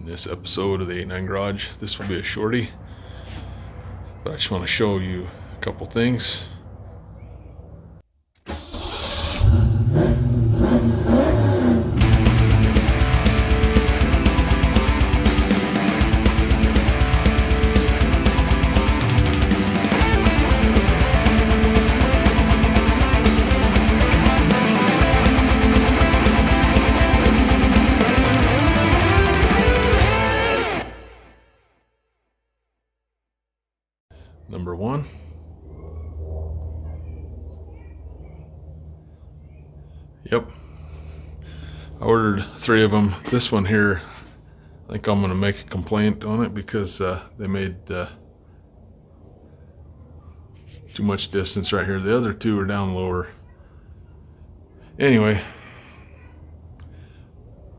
this episode of the 89 Garage. This will be a shorty, but I just want to show you a couple things. Number one, yep, I ordered 3 of them. This one here, I think I'm going to make a complaint on it because they made too much distance right here. The other 2 are down lower. Anyway,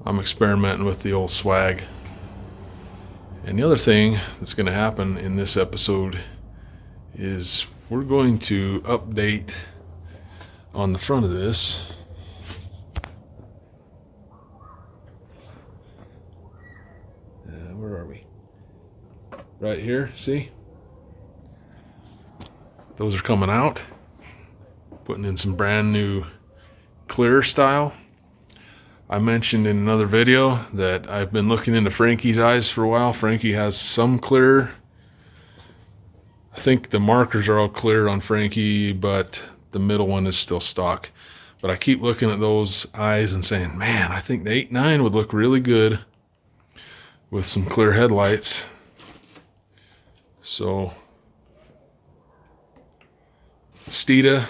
I'm experimenting with the old swag. And the other thing that's going to happen in this episode is we're going to update on the front of this. Where are we? Right here, see? Those are coming out. Putting in some brand new clear style. I mentioned in another video that I've been looking into Frankie's eyes for a while. Frankie has some clear. I think the markers are all clear on Frankie, but the middle one is still stock. But I keep looking at those eyes and saying, man, I think the 89 would look really good with some clear headlights. So Whaddya,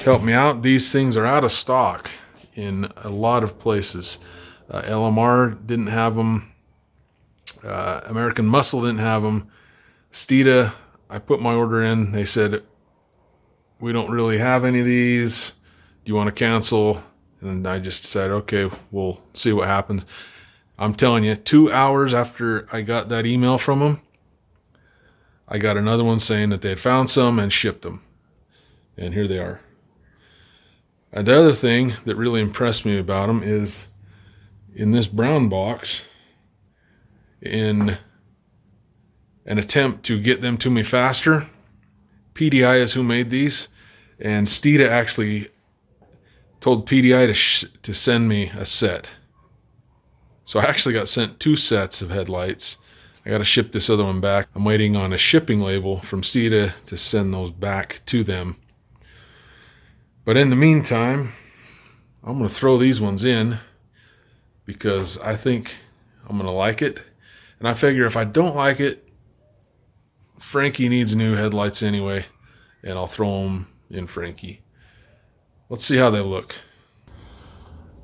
help me out. These things are out of stock in a lot of places. LMR didn't have them. American Muscle didn't have them. Whaddya, I put my order in. They said, we don't really have any of these. Do you want to cancel? And I just said, okay, we'll see what happens. I'm telling you, 2 hours after I got that email from them, I got another one saying that they had found some and shipped them. And here they are. And the other thing that really impressed me about them is in this brown box, in an attempt to get them to me faster, PDI is who made these, and Whaddya actually told PDI to send me a set. So I actually got sent 2 sets of headlights. I got to ship this other one back. I'm waiting on a shipping label from Whaddya to send those back to them. But in the meantime, I'm going to throw these ones in because I think I'm going to like it. And I figure if I don't like it, Frankie needs new headlights anyway, and I'll throw them in Frankie. Let's see how they look.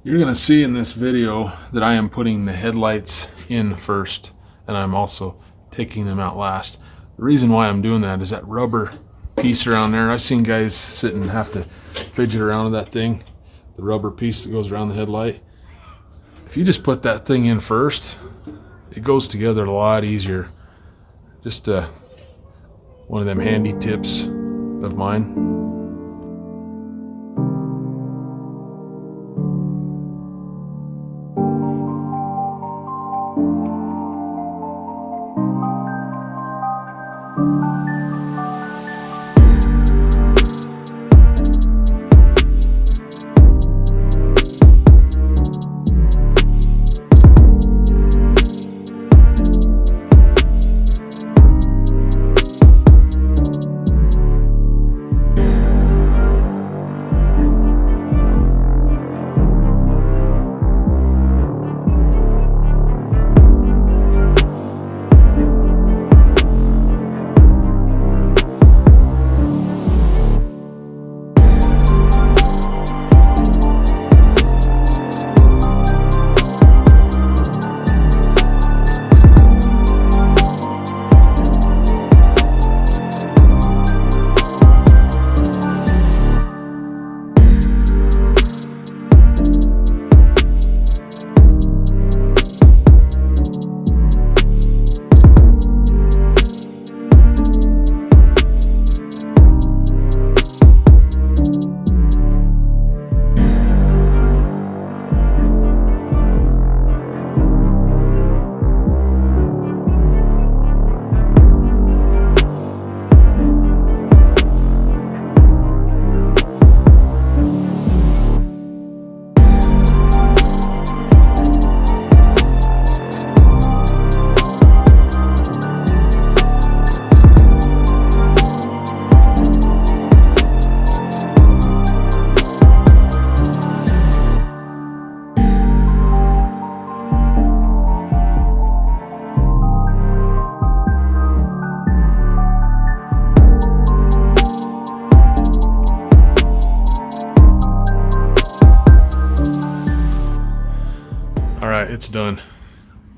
You're going to see in this video that I am putting the headlights in first, and I'm also taking them out last. The reason why I'm doing that is that rubber piece around there. I've seen guys sit and have to fidget around with that thing, the rubber piece that goes around the headlight. If you just put that thing in first, it goes together a lot easier. Just one of them handy tips of mine.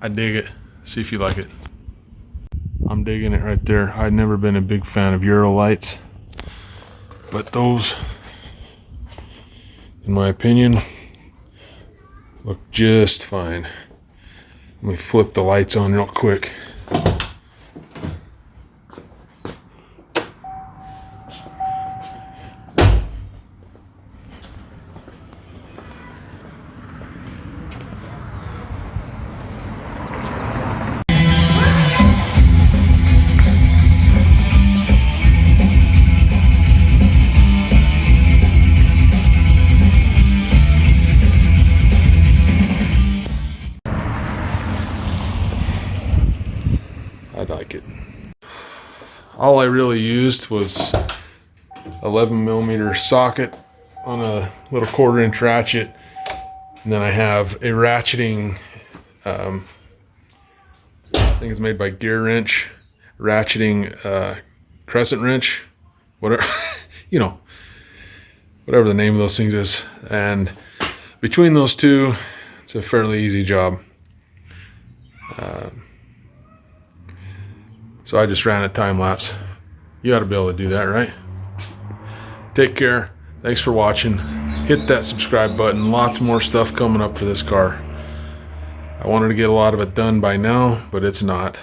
I dig it. See if you like it. I'm digging it right there. I've never been a big fan of Euro lights, but those, in my opinion, look just fine. Let me flip the lights on real quick. I like it. All I really used was 11mm socket on a little 1/4" ratchet, and then I have a ratcheting, I think it's made by Gear Wrench, ratcheting crescent wrench, whatever, you know, whatever the name of those things is. And between those two, it's a fairly easy job. So I just ran a time lapse. You ought to be able to do that, right? Take care. Thanks for watching. Hit that subscribe button. Lots more stuff coming up for this car. I wanted to get a lot of it done by now, but it's not.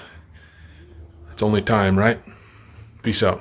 It's only time, right? Peace out.